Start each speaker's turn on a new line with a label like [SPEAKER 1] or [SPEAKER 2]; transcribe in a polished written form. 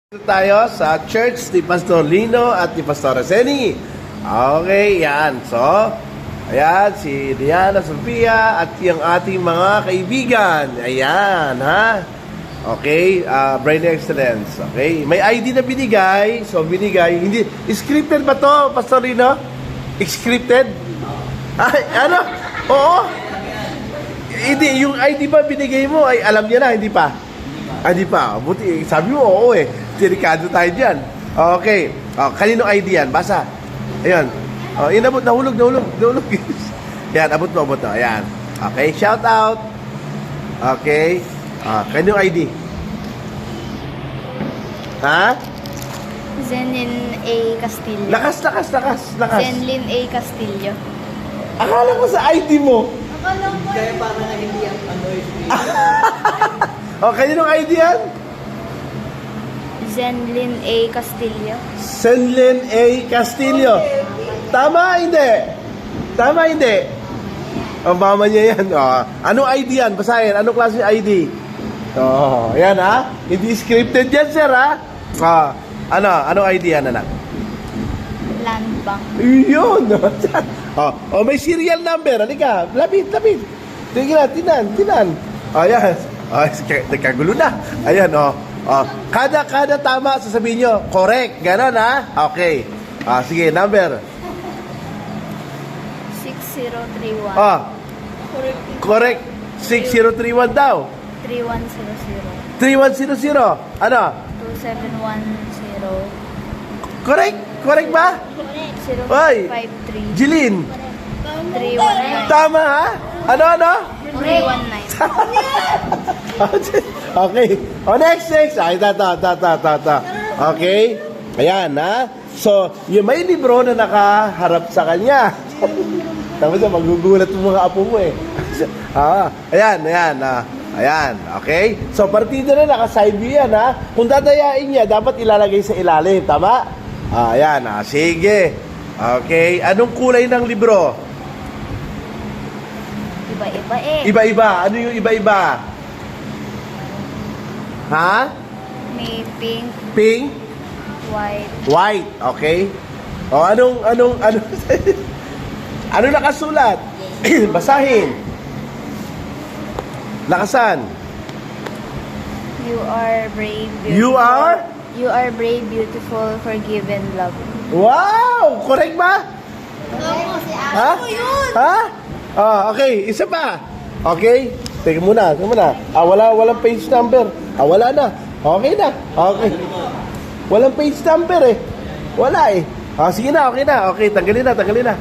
[SPEAKER 1] Tayo sa church ni Pastor Lino at ni Pastor Zeni. Okay, yan. So, ayan, si Diana Sofia at yung ating mga kaibigan. Ayan, ha? Okay, Brain Excellence. Okay, may ID na binigay. So, binigay. Hindi, scripted ba to, Pastor Lino? Scripted? Ay, ano? Oo. Hindi, yung ID ba binigay mo ay alam niya na, hindi pa? Hindi pa. Buti, sabi mo, oo eh. Delikado tayo dyan. Okay. Kanino ID yan? Basa. Ayan. Inabot. Nahulog. Ayan, abot mo. Ayan. Okay, shout out. Okay. Kanino ID? Ha?
[SPEAKER 2] Zenlin A. Castillo.
[SPEAKER 1] Lakas.
[SPEAKER 2] Zenlin A. Castillo.
[SPEAKER 1] Akala ko sa ID mo.
[SPEAKER 2] Akala mo.
[SPEAKER 3] Kaya parang hindi ang
[SPEAKER 1] Kanino ID yan?
[SPEAKER 2] Zenlin A. Castillo.
[SPEAKER 1] Zenlin A. Castillo. Tama, hindi? Mama niya yan. Anong ID yan? Basahin. Anong klase ID? Yan ha? Hindi scripted yan, sir ha? Anong ID yan, anak?
[SPEAKER 2] Land Bank.
[SPEAKER 1] Yun. May serial number. Halika. Lapit. Tinan. Yan. Nagkagulo na. Ayan, Kada tama, sasabihin nyo, correct. Ganon, ha? Okay. Sige, number.
[SPEAKER 2] 6031.
[SPEAKER 1] Correct. 6031 daw.
[SPEAKER 2] 3100.
[SPEAKER 1] 3100. Ano?
[SPEAKER 2] 2710.
[SPEAKER 1] Correct ba? Oy.
[SPEAKER 2] 0553.
[SPEAKER 1] Jilin.
[SPEAKER 2] 319.
[SPEAKER 1] Tama, ha? Ano?
[SPEAKER 2] 319.
[SPEAKER 1] Okay. Next. Ay, ta. Okay. Ayan, ha? So, yung may libro na nakaharap sa kanya. Tapos magugulat yung mga apo mo eh. Ayan. Ayan, okay? So, partida na naka-side view yan, ha? Kung dadayain niya, dapat ilalagay sa ilalim. Tama? Ayan, sige. Okay. Anong kulay ng libro?
[SPEAKER 2] Iba-iba eh.
[SPEAKER 1] Iba-iba. Ano yung iba-iba? Ha?
[SPEAKER 2] May pink,
[SPEAKER 1] Pink?
[SPEAKER 2] white,
[SPEAKER 1] White. Okay. Anong ano nakasulat? Basahin. Lakasan.
[SPEAKER 2] You are brave, beautiful.
[SPEAKER 1] You are?
[SPEAKER 2] You are brave, beautiful, forgiven, loved.
[SPEAKER 1] Wow! Correct ba? Ha? Ha? Okay. Isa pa. Okay. Teka muna. Walang page number. Wala na. Okay na. Okay. Walang page number eh. Wala eh. Sige na. Okay na. Okay. Tanggalin na.